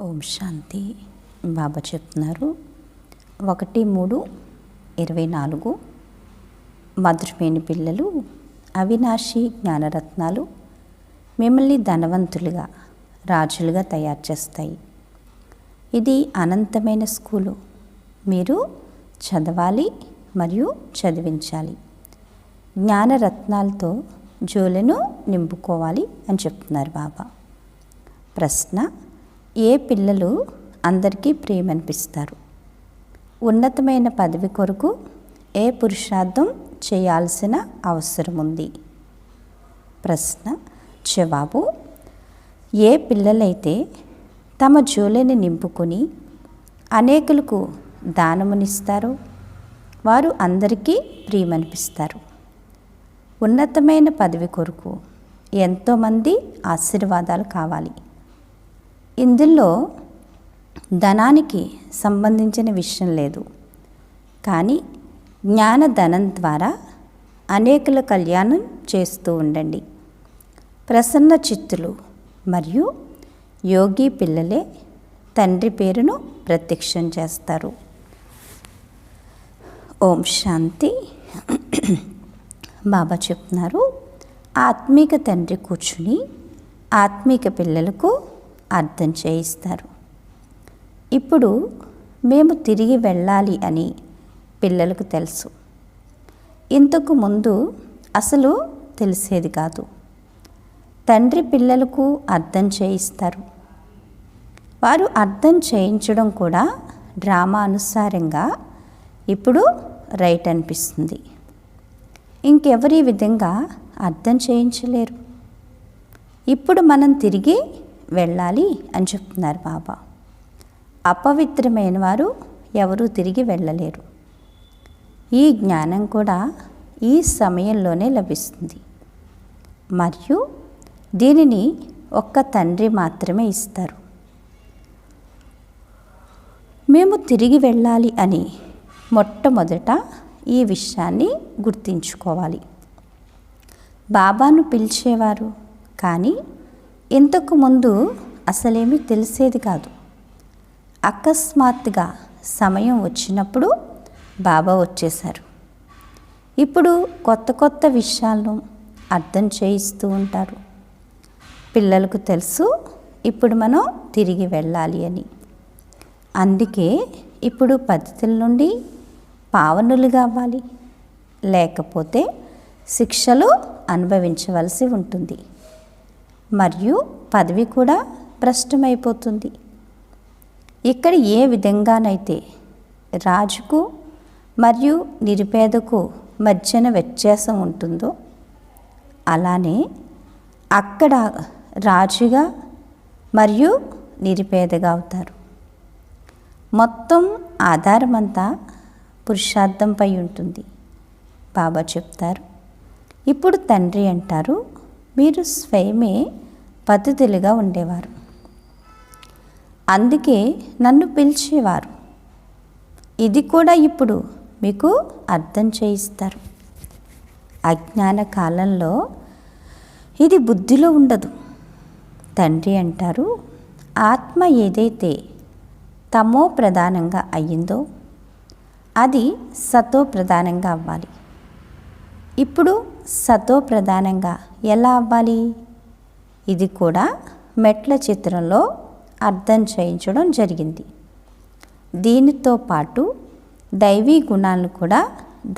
ఓం శాంతి. బాబా చెప్తున్నారు 1-3-24 మధురమైన పిల్లలు, అవినాశి జ్ఞానరత్నాలు మిమ్మల్ని ధనవంతులుగా, రాజులుగా తయారు చేస్తాయి. ఇది అనంతమైన స్కూలు. మీరు చదవాలి మరియు చదివించాలి. జ్ఞానరత్నాలతో జోలెను నింపుకోవాలి అని చెప్తున్నారు బాబా. ప్రశ్న: ఏ పిల్లలు అందరికీ ప్రేమనిపిస్తారు? ఉన్నతమైన పదవి కొరకు ఏ పురుషార్థం చేయాల్సిన అవసరం ఉంది? ప్రశ్న. జవాబు: ఏ పిల్లలైతే తమ జోలెని నింపుకొని అనేకులకు దానమునిస్తారో వారు అందరికీ ప్రియమనిపిస్తారు. ఉన్నతమైన పదవి కొరకు ఎంతోమంది ఆశీర్వాదాలు కావాలి. ఇందులో ధనానికి సంబంధించిన విషయం లేదు, కానీ జ్ఞానధనం ద్వారా అనేకుల కళ్యాణం చేస్తూ ఉండండి. ప్రసన్న చిత్తులు మరియు యోగి పిల్లలే తండ్రి పేరును ప్రత్యక్షం చేస్తారు. ఓం శాంతి. బాబా చెప్తున్నారు, ఆత్మీక తండ్రి కూర్చుని ఆత్మీక పిల్లలకు అర్థం చేయిస్తారు. ఇప్పుడు మేము తిరిగి వెళ్ళాలి అని పిల్లలకు తెలుసు. ఇంతకు ముందు అసలు తెలిసేది కాదు. తండ్రి పిల్లలకు అర్థం చేయిస్తారు. వారు అర్థం చేయించడం కూడా డ్రామా అనుసారంగా ఇప్పుడు రైట్ అనిపిస్తుంది. ఇంకెవరి విధంగా అర్థం చేయించలేరు. ఇప్పుడు మనం తిరిగి వెళ్ళాలి అని చెప్తున్నారు బాబా. అపవిత్రమైన వారు ఎవరూ తిరిగి వెళ్ళలేరు. ఈ జ్ఞానం కూడా ఈ సమయంలోనే లభిస్తుంది మరియు దీనిని ఒక్క తండ్రి మాత్రమే ఇస్తారు. మేము తిరిగి వెళ్ళాలి అని మొట్టమొదట ఈ విషయాన్ని గుర్తించుకోవాలి. బాబాను పిలిచేవారు, కానీ ఇంతకు ముందు అసలేమీ తెలిసేది కాదు. అకస్మాత్తుగా సమయం వచ్చినప్పుడు బాబా వచ్చేశారు. ఇప్పుడు కొత్త కొత్త విషయాలను అర్థం చేయిస్తూ ఉంటారు. పిల్లలకు తెలుసు ఇప్పుడు మనం తిరిగి వెళ్ళాలి అని. అందుకే ఇప్పుడు పద్ధతుల నుండి పావనులుగా అవ్వాలి, లేకపోతే శిక్షలు అనుభవించవలసి ఉంటుంది మరియు పదవి కూడా భ్రష్టమైపోతుంది. ఇక్కడ ఏ విధంగానైతే రాజుకు మరియు నిరుపేదకు మధ్యన వ్యత్యాసం ఉంటుందో, అలానే అక్కడ రాజుగా మరియు నిరుపేదగా అవుతారు. మొత్తం ఆధారమంతా పురుషార్థంపై ఉంటుంది. బాబా చెప్తారు, ఇప్పుడు తండ్రి అంటారు, మీరు స్వయమే పతితులుగా ఉండేవారు, అందుకే నన్ను పిలిచేవారు. ఇది కూడా ఇప్పుడు మీకు అర్థం చేయిస్తారు. అజ్ఞాన కాలంలో ఇది బుద్ధిలో ఉండదు. తండ్రి అంటారు, ఆత్మ ఏదైతే తమో ప్రధానంగా అయ్యిందో అది సతో ప్రధానంగా అవ్వాలి. ఇప్పుడు సతో ప్రధానంగా ఎలా అవ్వాలి? ఇది కూడా మెట్ల చిత్రంలో అర్థం చేయించడం జరిగింది. దీనితో పాటు దైవీ గుణాలను కూడా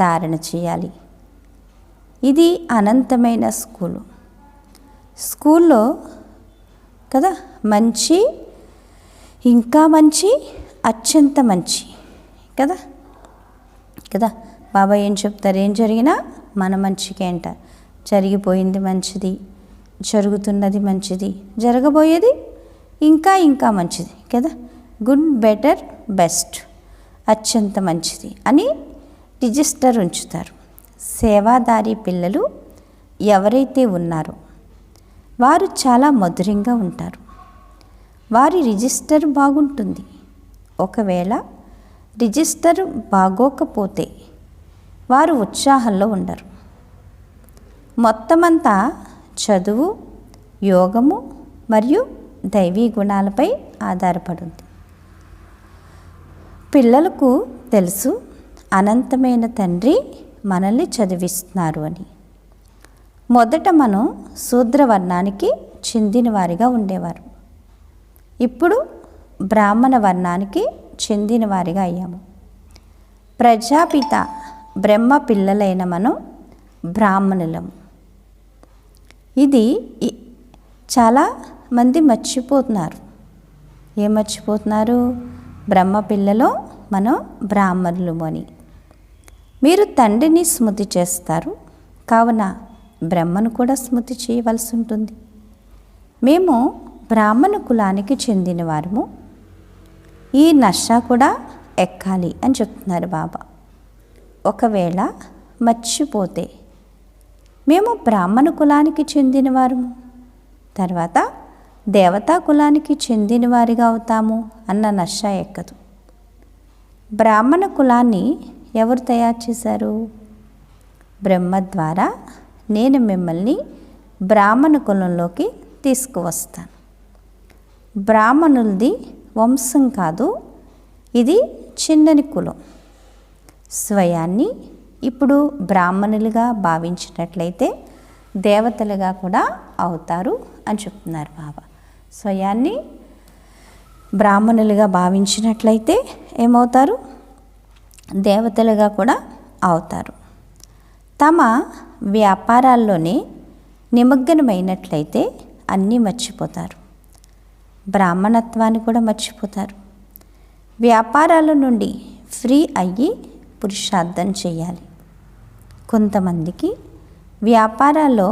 ధారణ చేయాలి. ఇది అనంతమైన స్కూల్లో కదా, మంచి, ఇంకా మంచి, అత్యంత మంచి కదా కదా. బాబా ఏం చెప్తారు? ఏం జరిగినా మన మంచికే అంటారు. జరిగిపోయింది మంచిది, జరుగుతున్నది మంచిది, జరగబోయేది ఇంకా ఇంకా మంచిది కదా. గుడ్, బెటర్, బెస్ట్, అత్యంత మంచిది అని రిజిస్టర్ ఉంచుతారు. సేవాదారి పిల్లలు ఎవరైతే ఉన్నారో వారు చాలా మధురంగా ఉంటారు. వారి రిజిస్టర్ బాగుంటుంది. ఒకవేళ రిజిస్టర్ బాగోకపోతే వారు ఉత్సాహంలో ఉండరు. మొత్తమంతా చదువు, యోగము మరియు దైవీ గుణాలపై ఆధారపడింది. పిల్లలకు తెలుసు అనంతమైన తండ్రి మనల్ని చదివిస్తున్నారు అని. మొదట మనం శూద్రవర్ణానికి చెందిన వారిగా ఉండేవారు. ఇప్పుడు బ్రాహ్మణ వర్ణానికి చెందిన వారిగా అయ్యాము. ప్రజాపిత బ్రహ్మ పిల్లలైన మనం బ్రాహ్మణులము. ఇది చాలా మంది మర్చిపోతున్నారు. ఏం మర్చిపోతున్నారు? బ్రహ్మ పిల్లలో మనం బ్రాహ్మణులము అని. మీరు తండ్రిని స్మృతి చేస్తారు, కావున బ్రహ్మను కూడా స్మృతి చేయవలసి ఉంటుంది. మేము బ్రాహ్మణ కులానికి చెందిన వారము. ఈ నష కూడా ఎక్కాలి అని చెప్తున్నారు బాబా. ఒకవేళ మర్చిపోతే మేము బ్రాహ్మణ కులానికి చెందినవారము, తర్వాత దేవతా కులానికి చెందిన వారిగా అవుతాము అన్న నష ఎక్కదు. బ్రాహ్మణ కులాన్ని ఎవరు తయారు చేశారు? బ్రహ్మ ద్వారా నేను మిమ్మల్ని బ్రాహ్మణ కులంలోకి తీసుకువస్తాను. బ్రాహ్మణులది వంశం కాదు, ఇది చిన్నని కులం. స్వయాన్ని ఇప్పుడు బ్రాహ్మణులుగా భావించినట్లయితే దేవతలుగా కూడా అవుతారు అని చెప్తున్నారు బాబా. స్వయాన్ని బ్రాహ్మణులుగా భావించినట్లయితే ఏమవుతారు? దేవతలుగా కూడా అవుతారు. తమ వ్యాపారాల్లోనే నిమగ్నమైనట్లయితే అన్నీ మర్చిపోతారు. బ్రాహ్మణత్వాన్ని కూడా మర్చిపోతారు. వ్యాపారాల నుండి ఫ్రీ అయ్యి పురుషార్థం చేయాలి. కొంతమందికి వ్యాపారాల్లో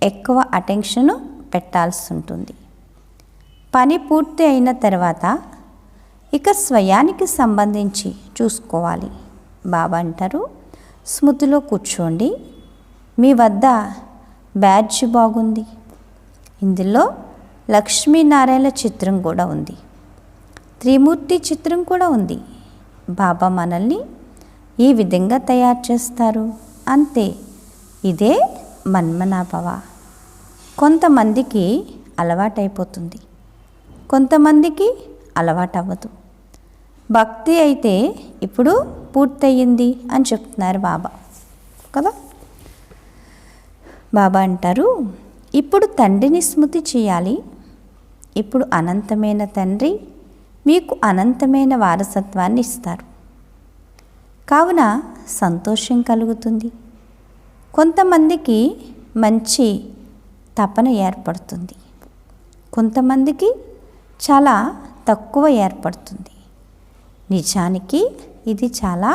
ఎక్కువ అటెన్షన్ పెట్టాల్సి ఉంటుంది. పని పూర్తి అయిన తర్వాత ఇక స్వయానికి సంబంధించి చూసుకోవాలి. బాబా అంటారు, స్మృతిలో కూర్చోండి. మీ వద్ద బ్యాడ్జ్ బాగుంది, ఇందులో లక్ష్మీనారాయణ చిత్రం కూడా ఉంది, త్రిమూర్తి చిత్రం కూడా ఉంది. బాబా మనల్ని ఈ విధంగా తయారు చేస్తారు. అంతే, ఇదే మన్మనాభవ. కొంతమందికి అలవాటైపోతుంది, కొంతమందికి అలవాటు అవ్వదు. భక్తి అయితే ఇప్పుడు పూర్తయింది అని చెప్తున్నారు బాబా కదా. బాబా అంటారు, ఇప్పుడు తండ్రిని స్మృతి చేయాలి. ఇప్పుడు అనంతమైన తండ్రి మీకు అనంతమైన వారసత్వాన్ని ఇస్తారు, కావున సంతోషం కలుగుతుంది. కొంతమందికి మంచి తపన ఏర్పడుతుంది, కొంతమందికి చాలా తక్కువ ఏర్పడుతుంది. నిజానికి ఇది చాలా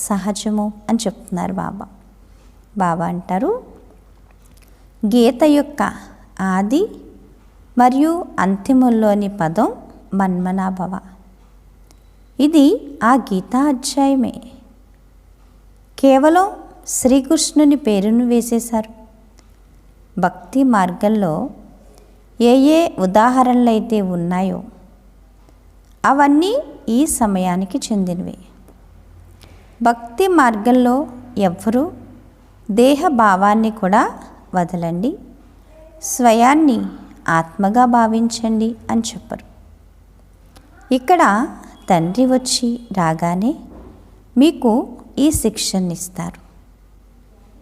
సహజము అని చెప్తున్నారు బాబా. బాబా అంటారు, గీత యొక్క ఆది మరియు అంతిమంలోని పదం మన్మనాభవ. ఇది ఆ గీతా అధ్యాయమే. కేవలం శ్రీకృష్ణుని పేరును వేసేశారు. భక్తి మార్గంలో ఏ ఏ ఉదాహరణలు అయితే ఉన్నాయో అవన్నీ ఈ సమయానికి చెందినవే. భక్తి మార్గంలో ఎవ్వరూ దేహ భావాన్ని కూడా వదలండి, స్వయాన్ని ఆత్మగా భావించండి అని చెప్పరు. ఇక్కడ తండ్రి వచ్చి రాగానే మీకు ఈ శిక్షణ ఇస్తారు.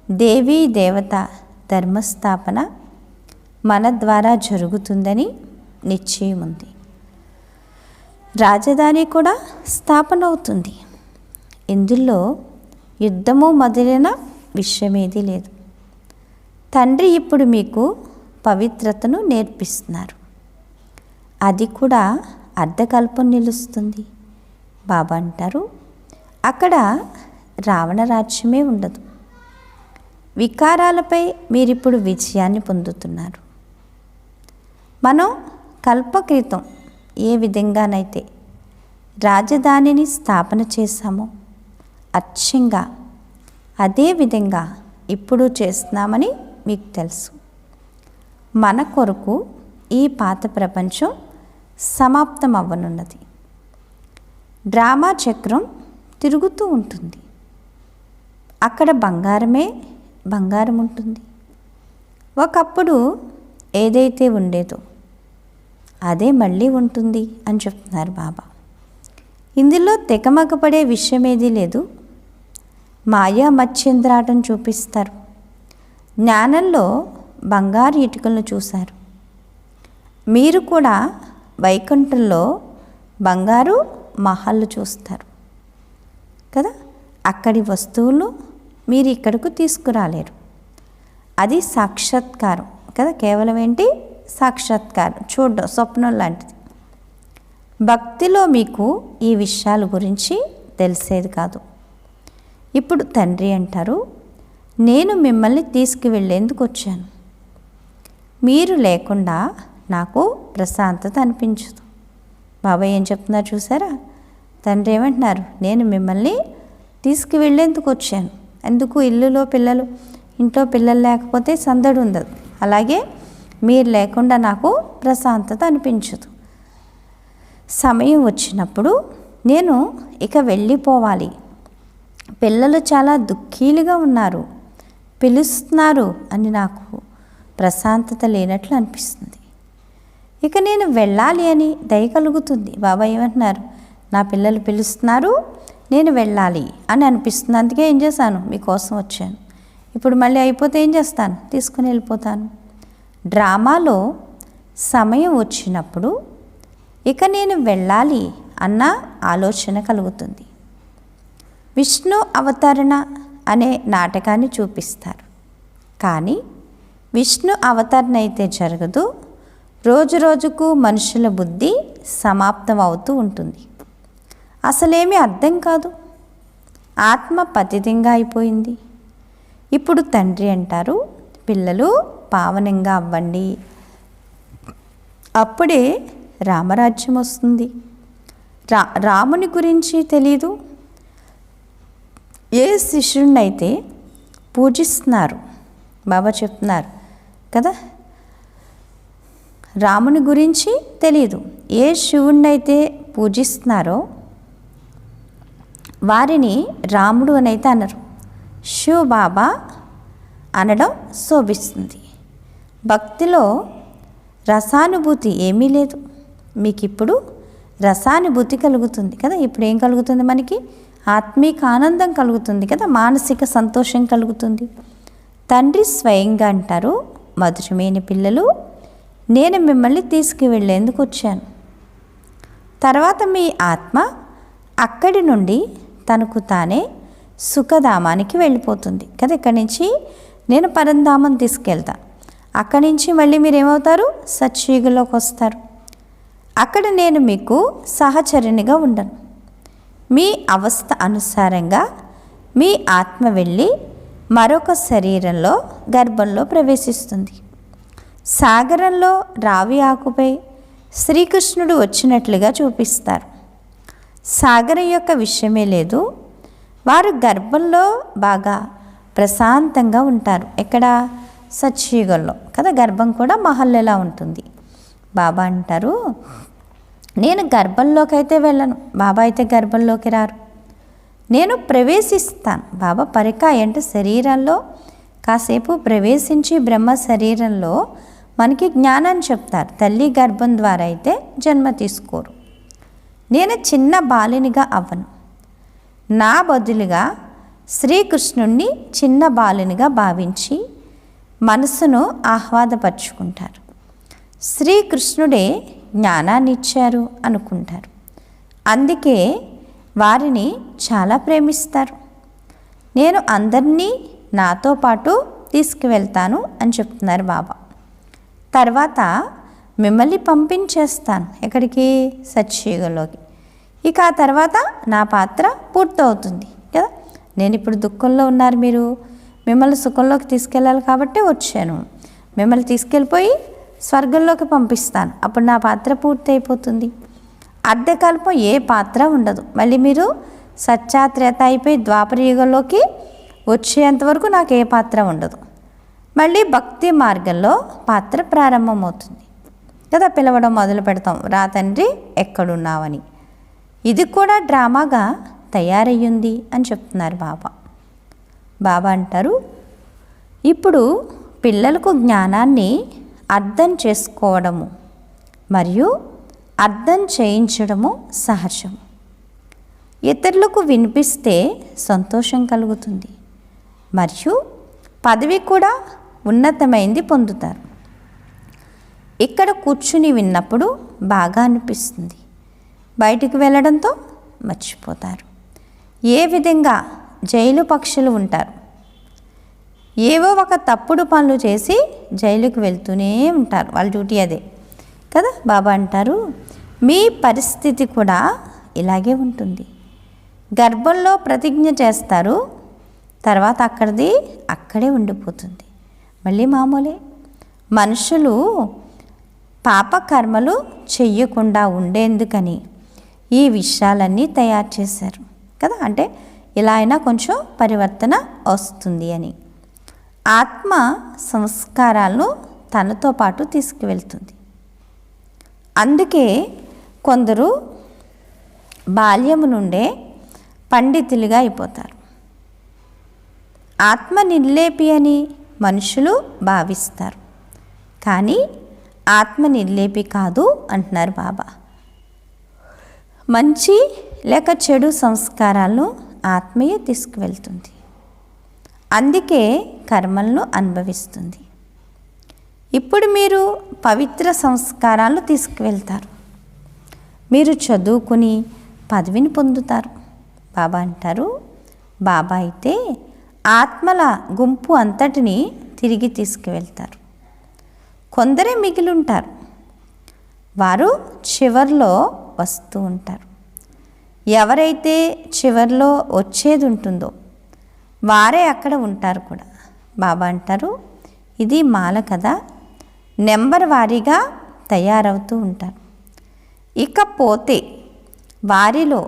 దేవీ దేవత ధర్మస్థాపన మన ద్వారా జరుగుతుందని నిశ్చయం ఉంది. రాజధాని కూడా స్థాపన అవుతుంది. ఇందులో యుద్ధము మొదలైన విషయమేదీ లేదు. తండ్రి ఇప్పుడు మీకు పవిత్రతను నేర్పిస్తున్నారు. అది కూడా అర్ధకల్పం నిలుస్తుంది. బాబా అంటారు, అక్కడ రావణ రాజ్యమే ఉండదు. వికారాలపై మీరిప్పుడు విజయాన్ని పొందుతున్నారు. మనం కల్పక్రితం ఏ విధంగానైతే రాజధానిని స్థాపన చేశామో అచ్చంగా అదే విధంగా ఇప్పుడు చేస్తున్నామని మీకు తెలుసు. మన కొరకు ఈ పాత ప్రపంచం సమాప్తం అవ్వనున్నది. డ్రామా చక్రం తిరుగుతూ ఉంటుంది. అక్కడ బంగారమే బంగారం ఉంటుంది. ఒకప్పుడు ఏదైతే ఉండేదో అదే మళ్ళీ ఉంటుంది అని చెప్తున్నారు బాబా. ఇందులో తెకమకపడే విషయం ఏదీ లేదు. మాయా మత్స్యంద్రాటం చూపిస్తారు. జ్ఞానంలో బంగారు ఇటుకలను చూశారు. మీరు కూడా వైకుంఠంలో బంగారు మహల్లు చూస్తారు కదా. అక్కడి వస్తువులు మీరు ఇక్కడకు తీసుకురాలేరు. అది సాక్షాత్కారం కదా. కేవలం ఏంటి? సాక్షాత్కారం, చూడడం, స్వప్నం లాంటిది. భక్తిలో మీకు ఈ విషయాల గురించి తెలిసేది కాదు. ఇప్పుడు తండ్రి అంటారు, నేను మిమ్మల్ని తీసుకువెళ్ళేందుకు వచ్చాను. మీరు లేకుండా నాకు ప్రశాంతత అనిపించదు. బాబా ఏం చెప్తున్నారు చూసారా? తండ్రి ఏమంటున్నారు? నేను మిమ్మల్ని తీసుకువెళ్ళేందుకు వచ్చాను. ఎందుకు? ఇల్లులో పిల్లలు, ఇంట్లో పిల్లలు లేకపోతే సందడి ఉండదు. అలాగే మీరు లేకుండా నాకు ప్రశాంతత అనిపించదు. సమయం వచ్చినప్పుడు నేను ఇక వెళ్ళిపోవాలి. పిల్లలు చాలా దుఃఖీలుగా ఉన్నారు, పిలుస్తున్నారు అని నాకు ప్రశాంతత లేనట్లు అనిపిస్తుంది. ఇక నేను వెళ్ళాలి అని దయ కలుగుతుంది. బాబా ఏమంటున్నారు? నా పిల్లలు పిలుస్తున్నారు, నేను వెళ్ళాలి అని అనిపిస్తుంది. అందుకే ఏం చేశాను? మీకోసం వచ్చాను. ఇప్పుడు మళ్ళీ అయిపోతే ఏం చేస్తాను? తీసుకుని వెళ్ళిపోతాను. డ్రామాలో సమయం వచ్చినప్పుడు ఇక నేను వెళ్ళాలి అన్న ఆలోచన కలుగుతుంది. విష్ణు అవతరణ అనే నాటకాన్ని చూపిస్తారు. కానీ విష్ణు అవతరణ అయితే జరగదు. రోజు రోజుకు మనుషుల బుద్ధి సమాప్తం అవుతూ ఉంటుంది. అసలేమీ అర్థం కాదు. ఆత్మ పతితంగా అయిపోయింది. ఇప్పుడు తండ్రి అంటారు, పిల్లలు పావనంగా అవ్వండి, అప్పుడే రామరాజ్యం వస్తుంది. రాముని గురించి తెలీదు. ఏ శిష్యుడినైతే పూజిస్తున్నారు, బాబా చెప్తున్నారు కదా, రాముని గురించి తెలీదు. ఏ శివుణ్ణైతే పూజిస్తున్నారో వారిని రాముడు అని అయితే అనరు. శివ బాబా అనడం శోభిస్తుంది. భక్తిలో రసానుభూతి ఏమీ లేదు. మీకు ఇప్పుడు రసానుభూతి కలుగుతుంది కదా. ఇప్పుడు ఏం కలుగుతుంది? మనకి ఆత్మీక ఆనందం కలుగుతుంది కదా, మానసిక సంతోషం కలుగుతుంది. తండ్రి స్వయంగా అంటారు, మధురమైన పిల్లలు, నేను మిమ్మల్ని తీసుకువెళ్ళేందుకు వచ్చాను. తర్వాత మీ ఆత్మ అక్కడి నుండి తనకు తానే సుఖధామానికి వెళ్ళిపోతుంది కదా. ఇక్కడి నుంచి నేను పరంధామం తీసుకెళ్తాను. అక్కడి నుంచి మళ్ళీ మీరు ఏమవుతారు? సత్యుగంలోకి వస్తారు. అక్కడ నేను మీకు సహచరునిగా ఉండను. మీ అవస్థ అనుసారంగా మీ ఆత్మ వెళ్ళి మరొక శరీరంలో గర్భంలో ప్రవేశిస్తుంది. సాగరంలో రావి ఆకుపై శ్రీకృష్ణుడు వచ్చినట్లుగా చూపిస్తారు. సాగరం యొక్క విషయమే లేదు. వారు గర్భంలో బాగా ప్రశాంతంగా ఉంటారు. ఎక్కడ? సత్యుగంలో కదా. గర్భం కూడా మహల్లెలా ఉంటుంది. బాబా అంటారు, నేను గర్భంలోకి అయితే వెళ్ళను. బాబా అయితే గర్భంలోకి రారు. నేను ప్రవేశిస్తాను. బాబా పరికాయ అంటే శరీరంలో కాసేపు ప్రవేశించి బ్రహ్మ శరీరంలో మనకి జ్ఞానాన్ని చెప్తారు. తల్లి గర్భం ద్వారా అయితే జన్మ తీసుకోరు. నేను చిన్న బాలునిగా అవ్వను. నా బదులుగా శ్రీకృష్ణుణ్ణి చిన్న బాలునిగా భావించి మనసును ఆహ్లాదపరుచుకుంటారు. శ్రీకృష్ణుడే జ్ఞానాన్ని ఇచ్చారు అనుకుంటారు. అందుకే వారిని చాలా ప్రేమిస్తారు. నేను అందరినీ నాతో పాటు తీసుకువెళ్తాను అని చెప్తున్నారు బాబా. తర్వాత మిమ్మల్ని పంపించేస్తాను. ఎక్కడికి? సత్యుగంలోకి. ఇక ఆ తర్వాత నా పాత్ర పూర్తవుతుంది కదా. నేను ఇప్పుడు దుఃఖంలో ఉన్నారు, మీరు మిమ్మల్ని సుఖంలోకి తీసుకెళ్ళాలి కాబట్టి వచ్చాను. మిమ్మల్ని తీసుకెళ్ళిపోయి స్వర్గంలోకి పంపిస్తాను. అప్పుడు నా పాత్ర పూర్తి అయిపోతుంది. అర్ధకల్పం ఏ పాత్ర ఉండదు. మళ్ళీ మీరు సత్యాత్రేత అయిపోయి ద్వాపర యుగంలోకి వచ్చేంతవరకు నాకు ఏ పాత్ర ఉండదు. మళ్ళీ భక్తి మార్గంలో పాత్ర ప్రారంభమవుతుంది కదా. పిలవడం మొదలు పెడతాం, రా తండ్రి ఎక్కడున్నావని. ఇది కూడా డ్రామాగా తయారయ్యింది అని చెప్తున్నారు బాబా. బాబా అంటారు, ఇప్పుడు పిల్లలకు జ్ఞానాన్ని అర్థం చేసుకోవడము మరియు అర్థం చేయించడము సహజం. ఇతరులకు వినిపిస్తే సంతోషం కలుగుతుంది మరియు పదవి కూడా ఉన్నతమైంది పొందుతారు. ఇక్కడ కూర్చుని విన్నప్పుడు బాగా అనిపిస్తుంది, బయటికి వెళ్ళడంతో మర్చిపోతారు. ఏ విధంగా జైలు పక్షులు ఉంటారు, ఏవో ఒక తప్పుడు పనులు చేసి జైలుకు వెళ్తూనే ఉంటారు, వాళ్ళ డ్యూటీ అదే కదా. బాబా అంటారు, మీ పరిస్థితి కూడా ఇలాగే ఉంటుంది. గర్భంలో ప్రతిజ్ఞ చేస్తారు, తర్వాత అక్కడే ఉండిపోతుంది, మళ్ళీ మామూలే. మనుషులు పాపకర్మలు చెయ్యకుండా ఉండేందుకని ఈ విషయాలన్నీ తయారు చేశారు కదా. అంటే ఇలా అయినా కొంచెం పరివర్తన వస్తుంది అని. ఆత్మ సంస్కారాలను తనతో పాటు తీసుకువెళ్తుంది. అందుకే కొందరు బాల్యము నుండే పండితులుగా అయిపోతారు. ఆత్మ నిర్లేపి అని మనుషులు భావిస్తారు, కానీ ఆత్మ నిర్లేపి కాదు అంటున్నారు బాబా. మంచి లేక చెడు సంస్కారాలను ఆత్మయే తీసుకువెళ్తుంది, అందుకే కర్మలను అనుభవిస్తుంది. ఇప్పుడు మీరు పవిత్ర సంస్కారాలను తీసుకువెళ్తారు, మీరు చదువుకుని పదవిని పొందుతారు. బాబా అంటారు, బాబా అయితే ఆత్మల గుంపు అంతటిని తిరిగి తీసుకువెళ్తారు. కొందరే మిగిలింటారు, వారు చివర్లో వస్తూ ఉంటారు. ఎవరైతే చివర్లో వచ్చేది ఉంటుందో వారే అక్కడ ఉంటారు కూడా. బాబా అంటారు, ఇది మాల కదా, నెంబర్ వారీగా తయారవుతూ ఉంటారు. ఇకపోతే వారిలో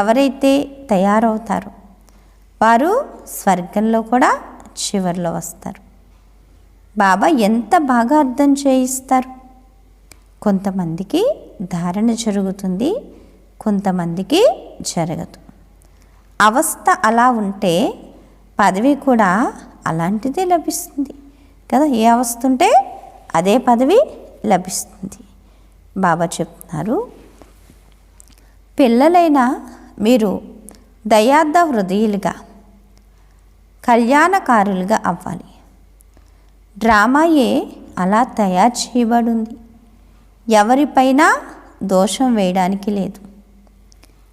ఎవరైతే తయారవుతారో వారు స్వర్గంలో కూడా చివర్లో వస్తారు. బాబా ఎంత బాగా అర్థం చేయిస్తారు. కొంతమందికి ధారణ జరుగుతుంది, కొంతమందికి జరగదు. అవస్థ అలా ఉంటే పదవి కూడా అలాంటిదే లభిస్తుంది కదా. ఏ అవస్థ ఉంటే అదే పదవి లభిస్తుంది. బాబా చెప్తున్నారు, పిల్లలైన మీరు దయార్థ హృదయులుగా కళ్యాణకారులుగా అవ్వాలి. డ్రామాయే అలా తయారు చేయబడింది, ఎవరిపైన దోషం వేయడానికి లేదు.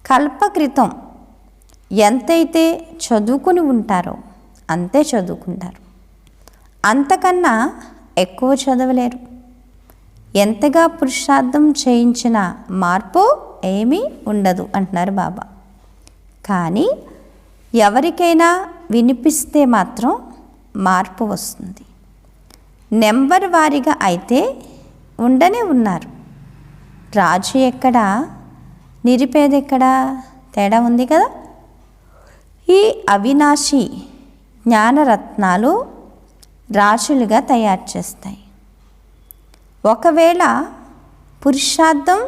కల్పక్రితం ఎంతైతే చదువుకుని ఉంటారో అంతే చదువుకుంటారు, అంతకన్నా ఎక్కువ చదవలేరు. ఎంతగా పురుషార్థం చేయించిన మార్పు ఏమీ ఉండదు అంటున్నారు బాబా. కానీ ఎవరికైనా వినిపిస్తే మాత్రం మార్పు వస్తుంది. నెంబర్ వారీగా అయితే ఉండనే ఉన్నారు. రాజు ఎక్కడా, నిరుపేద ఎక్కడా, తేడా ఉంది కదా. ఈ అవినాశి జ్ఞానరత్నాలు రాజులుగా తయారు చేస్తాయి. ఒకవేళ పురుషార్థం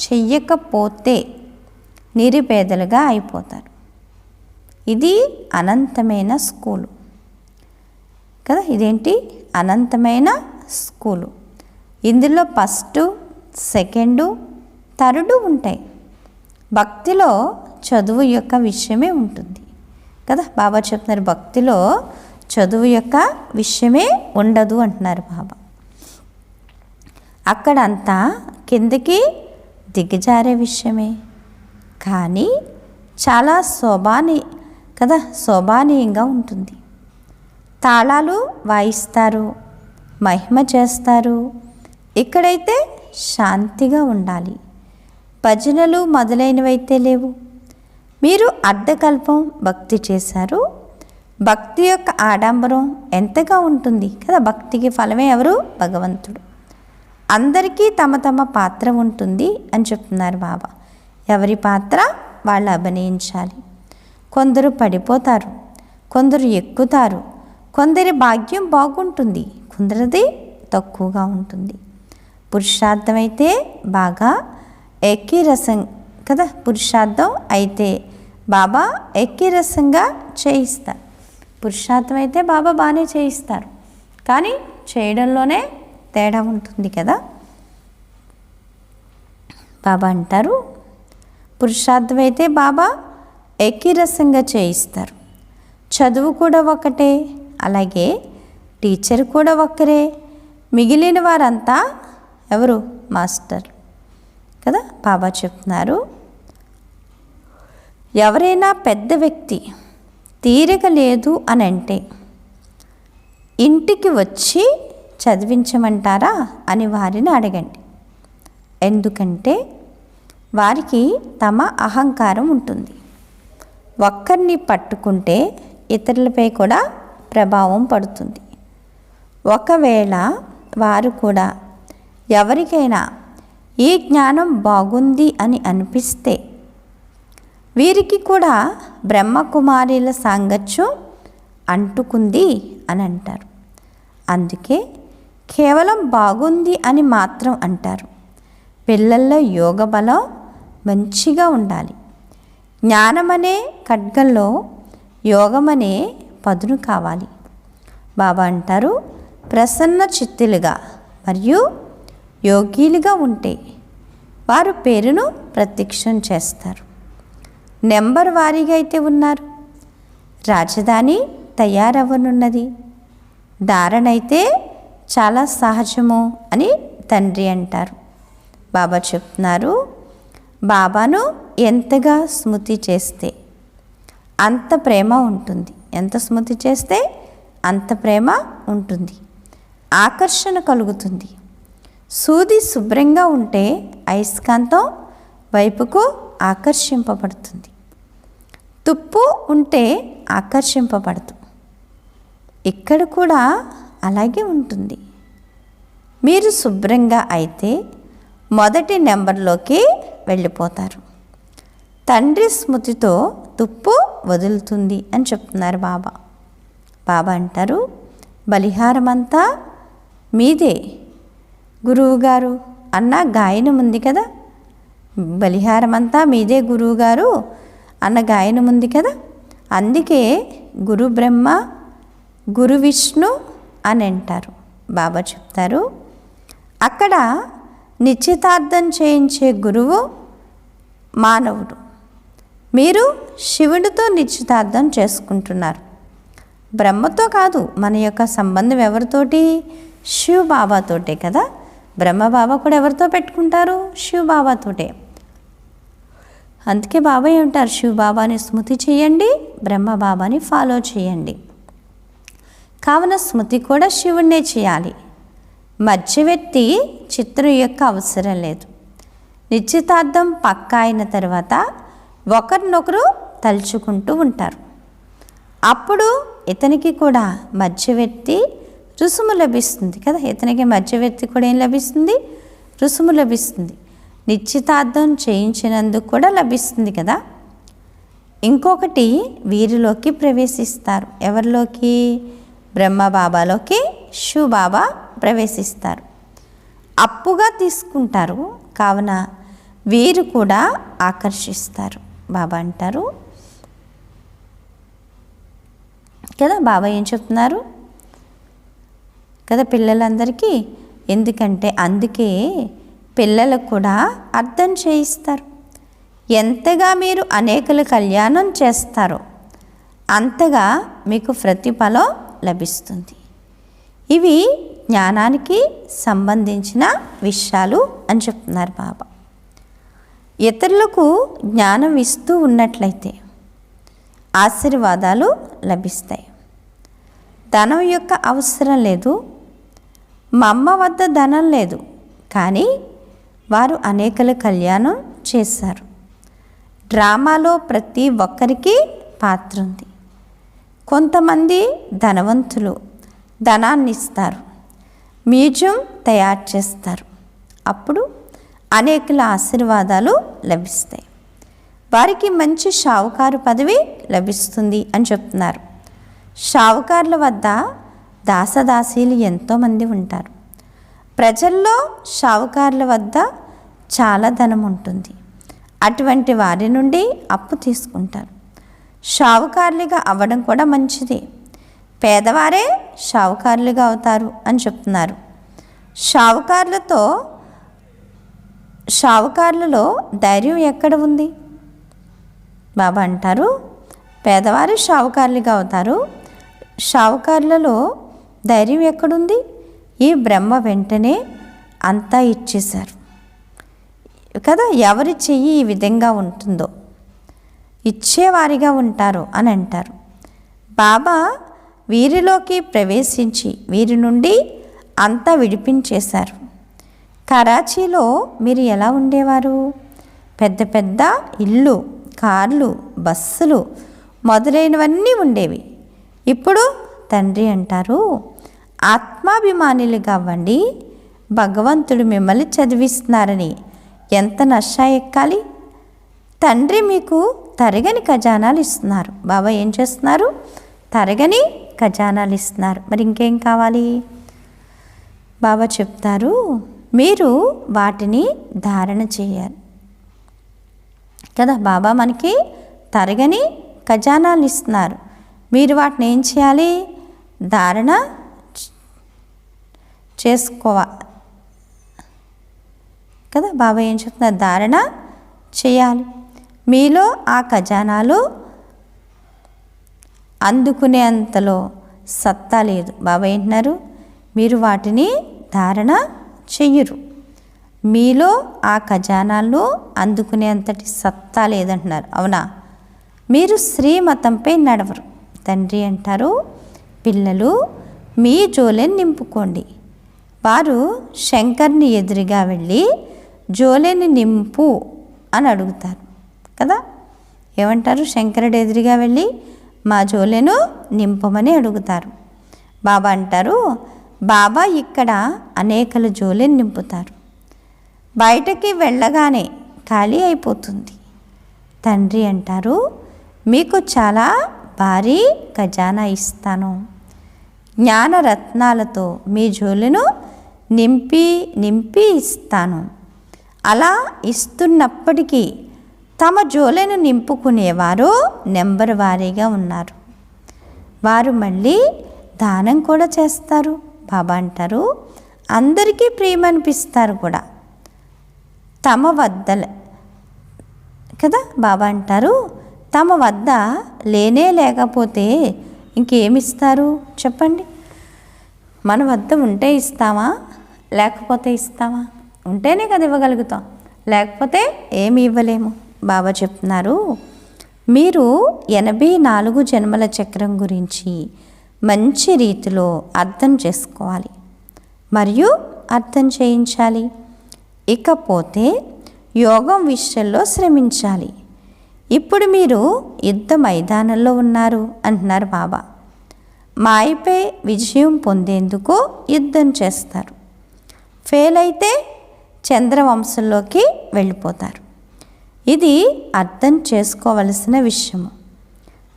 చెయ్యకపోతే నిరుపేదలుగా అయిపోతారు. ఇది అనంతమైన స్కూలు కదా. ఇదేంటి అనంతమైన స్కూలు. ఇందులో ఫస్ట్, సెకండు, థర్డు ఉంటాయి. భక్తిలో చదువు యొక్క విషయమే ఉంటుంది కదా. బాబా చెప్తున్నారు, భక్తిలో చదువు యొక్క విషయమే ఉండదు అంటున్నారు బాబా. అక్కడంతా కిందకి దిగజారే విషయమే, కానీ చాలా శోభానీయంగా ఉంటుంది. తాళాలు వాయిస్తారు, మహిమ చేస్తారు. ఇక్కడైతే శాంతిగా ఉండాలి. భజనలు మొదలైనవైతే లేవు. మీరు అర్ధకల్పం భక్తి చేశారు. భక్తి యొక్క ఆడంబరం ఎంతగా ఉంటుంది కదా. భక్తికి ఫలమే ఎవరు? భగవంతుడు. అందరికీ తమ తమ పాత్ర ఉంటుంది అని చెప్తున్నారు బాబా. ఎవరి పాత్ర వాళ్ళు అభినయించాలి. కొందరు పడిపోతారు, కొందరు ఎక్కుతారు, కొందరి భాగ్యం బాగుంటుంది, కొందరిది తక్కువగా ఉంటుంది. పురుషార్థం అయితే బాగా ఎక్కిరసం కదా. పురుషార్థం అయితే బాబా ఎక్కిరసంగా చేయిస్తారు. పురుషార్థం అయితే బాబా బాగానే చేయిస్తారు, కానీ చేయడంలోనే తేడా ఉంటుంది కదా. బాబా అంటారు, పురుషార్థం అయితే బాబా ఏకీరసంగా చేయిస్తారు. చదువు కూడా ఒకటే, అలాగే టీచర్ కూడా ఒక్కరే, మిగిలిన వారంతా ఎవరు? మాస్టర్ కదా. బాబా చెప్తున్నారు, ఎవరైనా పెద్ద వ్యక్తి తీరిక లేదు అని అంటే ఇంటికి వచ్చి చదివించమంటారా అని వారిని అడగండి. ఎందుకంటే వారికి తమ అహంకారం ఉంటుంది. ఒక్కరిని పట్టుకుంటే ఇతరులపై కూడా ప్రభావం పడుతుంది. ఒకవేళ వారు కూడా ఎవరికైనా ఈ జ్ఞానం బాగుంది అని అనిపిస్తే వీరికి కూడా బ్రహ్మకుమారిల సాంగత్యం అంటుకుంది అని అంటారు. అందుకే కేవలం బాగుంది అని మాత్రం అంటారు. పిల్లల్లో యోగ బలం మంచిగా ఉండాలి. జ్ఞానమనే ఖడ్గంలో యోగమనే పదును కావాలి. బాబా అంటారు, ప్రసన్న చిత్తులుగా మరియు యోగీలుగా ఉంటే వారు పేరును ప్రత్యక్షం చేస్తారు. నెంబర్ వారీగా అయితే ఉన్నారు. రాజధాని తయారవ్వనున్నది. ధారణ అయితే చాలా సహజము అని తండ్రి అంటారు. బాబా చెప్తున్నారు, బాబాను ఎంతగా స్మృతి చేస్తే అంత ప్రేమ ఉంటుంది. ఎంత స్మృతి చేస్తే అంత ప్రేమ ఉంటుంది. ఆకర్షణ కలుగుతుంది. సూది శుభ్రంగా ఉంటే అయస్కాంతం వైపుకు ఆకర్షింపబడుతుంది. తుప్పు ఉంటే ఆకర్షింపబడదు. ఇక్కడ కూడా అలాగే ఉంటుంది. మీరు శుభ్రంగా అయితే మొదటి నెంబర్లోకి వెళ్ళిపోతారు. తండ్రి స్మృతితో తుప్పు వదులుతుంది అని చెప్తున్నారు బాబా. బాబా అంటారు, బలిహారమంతా మీదే గురువుగారు అన్న గాయనం ఉంది కదా. బలిహారమంతా మీదే గురువుగారు అన్న గాయనం ఉంది కదా. అందుకే గురు బ్రహ్మ గురు విష్ణు అని అంటారు. బాబా చెప్తారు, అక్కడ నిశ్చితార్థం చేయించే గురువు మానవుడు. మీరు శివుడితో నిశ్చితార్థం చేసుకుంటున్నారు. బ్రహ్మతో కాదు. మన యొక్క సంబంధం ఎవరితోటి? శివ బాబాతోటే కదా. బ్రహ్మబాబా కూడా ఎవరితో పెట్టుకుంటారు? శివ బాబాతోటే. అందుకే బాబా ఏమంటారు, శివ బాబాని స్మృతి చేయండి, బ్రహ్మ బాబాని ఫాలో చేయండి. కావున స్మృతి కూడా శివుణ్ణే చేయాలి. మధ్యవర్తి చిత్రం యొక్క అవసరం లేదు. నిశ్చితార్థం పక్కా అయిన తర్వాత ఒకరినొకరు తలుచుకుంటూ ఉంటారు. అప్పుడు ఇతనికి కూడా మధ్యవర్తి రుసుము లభిస్తుంది కదా. ఇతనికి మధ్యవర్తి కూడా ఏం లభిస్తుంది? రుసుము లభిస్తుంది. నిశ్చితార్థం చేయించినందుకు కూడా లభిస్తుంది కదా. ఇంకొకటి వీరిలోకి ప్రవేశిస్తారు. ఎవరిలోకి? బ్రహ్మబాబాలోకి శివబాబా ప్రవేశిస్తారు. అప్పుగా తీసుకుంటారు. కావున వీరు కూడా ఆకర్షిస్తారు. బాబా అంటారు కదా. బాబా ఏం చెప్తున్నారు కదా పిల్లలందరికీ? ఎందుకంటే అందుకే పిల్లలకు కూడా అర్థం చేయిస్తారు. ఎంతగా మీరు అనేకుల కళ్యాణం చేస్తారో అంతగా మీకు ప్రతిఫలం లభిస్తుంది. ఇవి జ్ఞానానికి సంబంధించిన విషయాలు అని చెప్తున్నారు బాబా. ఇతరులకు జ్ఞానం ఇస్తూ ఉన్నట్లయితే ఆశీర్వాదాలు లభిస్తాయి. ధనం యొక్క అవసరం లేదు. మా అమ్మ వద్ద ధనం లేదు, కానీ వారు అనేకల కళ్యాణం చేశారు. డ్రామాలో ప్రతి ఒక్కరికి పాత్ర ఉంది. కొంతమంది ధనవంతులు ధనాన్ని ఇస్తారు, మ్యూజియం తయారు చేస్తారు. అప్పుడు అనేకుల ఆశీర్వాదాలు లభిస్తాయి. వారికి మంచి షావుకారు పదవి లభిస్తుంది అని చెప్తున్నారు. షావుకారుల వద్ద దాసదాసీలు ఎంతోమంది ఉంటారు. ప్రజల్లో షావుకారుల వద్ద చాలా ధనం ఉంటుంది. అటువంటి వారి నుండి అప్పు తీసుకుంటారు. షావుకారులుగా అవ్వడం కూడా మంచిదే. పేదవారే షావుకారులుగా అవుతారు అని చెప్తున్నారు. షావుకారులతో షావుకారులలో ధైర్యం ఎక్కడ ఉంది? బాబా అంటారు, పేదవారు షావుకారులుగా అవుతారు. షావుకారులలో ధైర్యం ఎక్కడుంది? ఈ బ్రహ్మ వెంటనే అంతా ఇచ్చేశారు కదా. ఎవరి చెయ్యి ఈ విధంగా ఉంటుందో ఇచ్చేవారిగా ఉంటారు అని అంటారు. బాబా వీరిలోకి ప్రవేశించి వీరి నుండి అంతా విడిపించేశారు. కరాచీలో మీరు ఎలా ఉండేవారు? పెద్ద పెద్ద ఇల్లు, కార్లు, బస్సులు మొదలైనవన్నీ ఉండేవి. ఇప్పుడు తండ్రి అంటారు, ఆత్మాభిమానులుగా అవ్వండి. భగవంతుడు మిమ్మల్ని చదివిస్తున్నారని ఎంత నషా ఎక్కాలి. తండ్రి మీకు తరగని ఖజానాలు ఇస్తున్నారు. బాబా ఏం చేస్తున్నారు? తరగని ఖజానాలు ఇస్తున్నారు. మరి ఇంకేం కావాలి? బాబా చెప్తారు, మీరు వాటిని ధారణ చేయాలి కదా. బాబా మనకి తరగని ఖజానాలు ఇస్తున్నారు. మీరు వాటిని ఏం చేయాలి? ధారణ చేసుకోవాలి కదా. బాబా ఏం చెప్తున్నారు? ధారణ చేయాలి. మీలో ఆ ఖజానాలు అందుకునే అంతలో సత్తా లేదు. బాబా ఏంటున్నారు? మీరు వాటిని ధారణ చెయ్యరు. మీలో ఆ ఖజానాలను అందుకునే అంతటి సత్తా లేదంటున్నారు. అవునా? మీరు శ్రీమతంపై నడవరు. తండ్రి అంటారు, పిల్లలు మీ జోలెని నింపుకోండి. వారు శంకర్ని ఎదురుగా వెళ్ళి జోలెని నింపు అని అడుగుతారు కదా. ఏమంటారు? శంకరుడు ఎదురుగా వెళ్ళి మా జోలెను నింపమని అడుగుతారు. బాబా అంటారు, బాబా ఇక్కడ అనేకల జోలెని నింపుతారు. బయటకి వెళ్ళగానే ఖాళీ అయిపోతుంది. తండ్రి అంటారు, మీకు చాలా భారీ ఖజానా ఇస్తాను. జ్ఞానరత్నాలతో మీ జోలెను నింపి నింపి ఇస్తాను. అలా ఇస్తున్నప్పటికీ తమ జోలెను నింపుకునేవారు నెంబర్ వారీగా ఉన్నారు. వారు మళ్ళీ దానం కూడా చేస్తారు. బాబా అంటారు, అందరికీ ప్రేమ అనిపిస్తారు కూడా తమ వద్ద కదా. బాబా అంటారు, తమ వద్ద లేనే లేకపోతే ఇంకేమిస్తారు చెప్పండి? మన వద్ద ఉంటే ఇస్తామా, లేకపోతే ఇస్తామా? ఉంటేనే కదా ఇవ్వగలుగుతాం, లేకపోతే ఏమి ఇవ్వలేము. బాబా చెప్తున్నారు, మీరు 84 జన్మల చక్రం గురించి మంచి రీతిలో అర్థం చేసుకోవాలి మరియు అర్థం చేయించాలి. ఇకపోతే యోగం విషయంలో శ్రమించాలి. ఇప్పుడు మీరు యుద్ధ మైదానంలో ఉన్నారు అంటున్నారు బాబా. మాయపై విజయం పొందేందుకు యుద్ధం చేస్తారు. ఫెయిల్ అయితే చంద్రవంశంలోకి వెళ్ళిపోతారు. ఇది అర్థం చేసుకోవలసిన విషయము.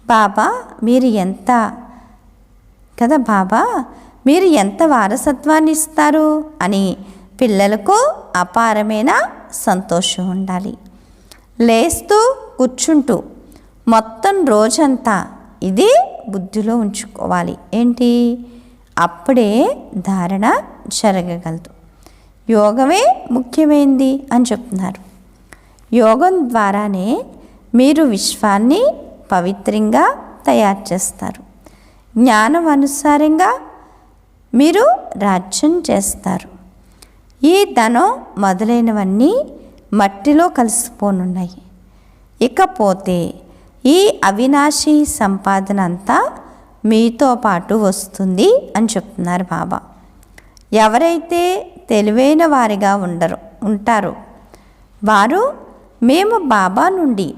బాబా మీరు ఎంత కదా, బాబా మీరు ఎంత వారసత్వాన్ని ఇస్తారు అని పిల్లలకు అపారమైన సంతోషం ఉండాలి. లేస్తూ కూర్చుంటూ మొత్తం రోజంతా ఇది బుద్ధిలో ఉంచుకోవాలి. ఏంటి? అప్పుడే ధారణ జరగగలదు. యోగమే ముఖ్యమైనది అని చెప్తున్నారు. యోగం ద్వారానే మీరు విశ్వాన్ని పవిత్రంగా తయారు చేస్తారు. జ్ఞానం అనుసారంగా మీరు రాజ్యం చేస్తారు. ఈ ధనం మొదలైనవన్నీ మట్టిలో కలిసిపోనున్నాయి. ఇకపోతే ఈ అవినాశి సంపాదన అంతా మీతో పాటు వస్తుంది అని చెప్తున్నారు బాబా. ఎవరైతే తెలివైన వారిగా ఉంటారో వారు మేము బాబా నుండి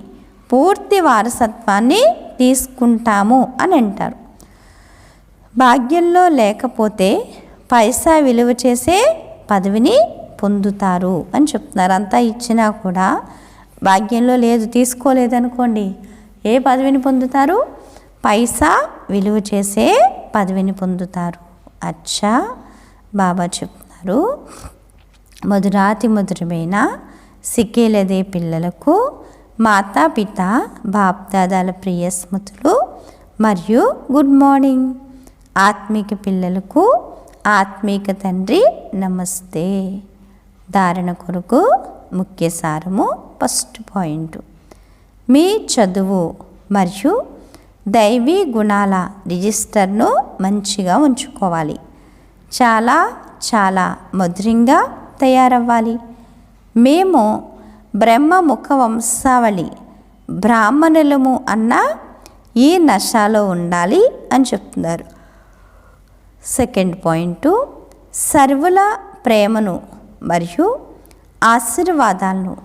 పూర్తి వారసత్వాన్ని తీసుకుంటాము అని అంటారు. భాగ్యంలో లేకపోతే పైసా విలువ చేసే పదవిని పొందుతారు అని చెప్తున్నారు. అంతా ఇచ్చినా కూడా భాగ్యంలో లేదు, తీసుకోలేదనుకోండి, ఏ పదవిని పొందుతారు? పైసా విలువ చేసే పదవిని పొందుతారు. అచ్చా, బాబా చెప్తున్నారు, మధురాతి మధురమైన సిక్కేలదే పిల్లలకు మాతాపిత బాప్దాదాల ప్రియ స్మృతులు మరియు గుడ్ మార్నింగ్. ఆత్మీక పిల్లలకు ఆత్మీక తండ్రి నమస్తే. ధారణ కొరకు ముఖ్య సారము ఫస్ట్ పాయింట్. మీ చదువు మరియు దైవీ గుణాల రిజిస్టర్ను మంచిగా ఉంచుకోవాలి. చాలా చాలా మధురంగా తయారవ్వాలి. మేము బ్రహ్మముఖ వంశావళి బ్రాహ్మణులము అన్న ఈ నశాలో ఉండాలి అని చెప్తున్నారు. సెకండ్ పాయింట్, సర్వుల ప్రేమను మరియు ఆశీర్వాదాలను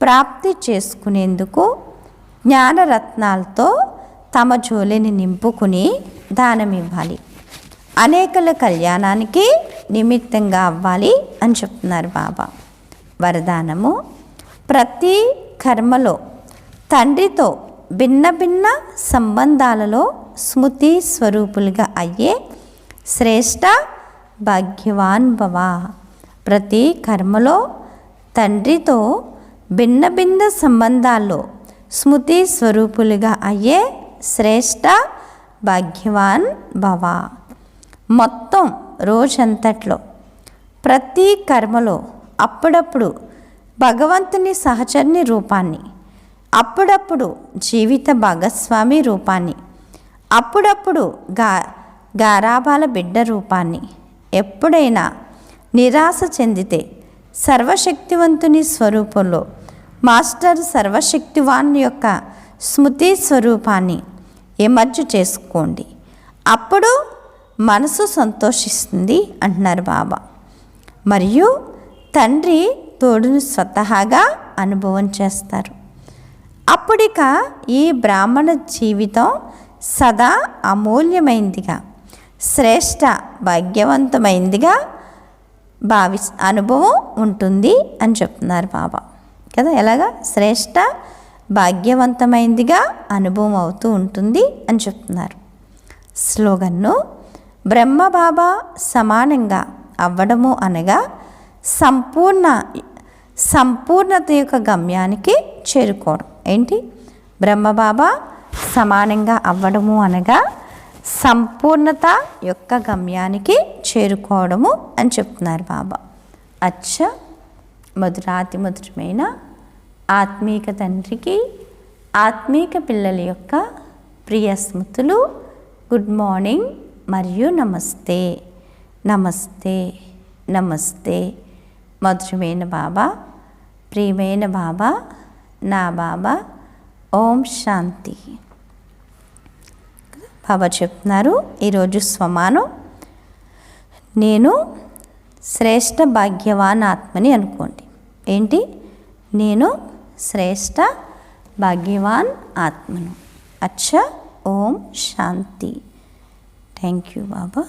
ప్రాప్తి చేసుకునేందుకు జ్ఞానరత్నాలతో తమ జోలిని నింపుకుని దానమివ్వాలి. అనేకల కళ్యాణానికి నిమిత్తంగా అవ్వాలి అని చెప్తున్నారు బాబా. వరదానము, ప్రతి కర్మలో తండ్రితో భిన్న భిన్న సంబంధాలలో స్మృతి స్వరూపులుగా అయ్యే శ్రేష్ఠ భాగ్యవాన్ భవ. ప్రతి కర్మలో తండ్రితో భిన్న భిన్న సంబంధాల్లో స్మృతి స్వరూపులుగా అయ్యే శ్రేష్ఠ భాగ్యవాన్ భవ. మొత్తం రోజంతట్లో ప్రతి కర్మలో అప్పుడప్పుడు భగవంతుని సహచర్ని రూపాన్ని, అప్పుడప్పుడు జీవిత భాగస్వామి రూపాన్ని, అప్పుడప్పుడు గారాబాల బిడ్డ రూపాన్ని, ఎప్పుడైనా నిరాశ చెందితే సర్వశక్తివంతుని స్వరూపంలో మాస్టర్ సర్వశక్తివాన్ యొక్క స్మృతి స్వరూపాన్ని ఎమర్జు చేసుకోండి. అప్పుడు మనసు సంతోషిస్తుంది అంటున్నారు బాబా. మరియు తండ్రి తోడును స్వతహాగా అనుభవం చేస్తారు. అప్పుడిక ఈ బ్రాహ్మణ జీవితం సదా అమూల్యమైందిగా, శ్రేష్ఠ భాగ్యవంతమైందిగా అనుభవం ఉంటుంది అని చెప్తున్నారు బాబా కదా. ఎలాగా శ్రేష్ఠ భాగ్యవంతమైందిగా అనుభవం అవుతూ ఉంటుంది అని చెప్తున్నారు. స్లోగన్ను, బ్రహ్మబాబా సమానంగా అవ్వడము అనగా సంపూర్ణత యొక్క గమ్యానికి చేరుకోవడం. ఏంటి? బ్రహ్మబాబా సమానంగా అవ్వడము అనగా సంపూర్ణత యొక్క గమ్యానికి చేరుకోవడము అని చెప్తున్నారు బాబా. అచ్చ మధురాతి మధురమైన ఆత్మీక తండ్రికి ఆత్మీక పిల్లల యొక్క ప్రియ స్మృతులు. గుడ్ మార్నింగ్ మరియు నమస్తే. నమస్తే నమస్తే. మధురమైన బాబా, ప్రియమైన బాబా, నా బాబా, ఓం శాంతి. బాబా చెప్తున్నారు ఈరోజు స్వమానం, నేను శ్రేష్ఠ భాగ్యవాన్ ఆత్మని అనుకోండి. ఏంటి? నేను శ్రేష్ఠ భాగ్యవాన్ ఆత్మను. అచ్చా, ఓం శాంతి. Thank you Baba.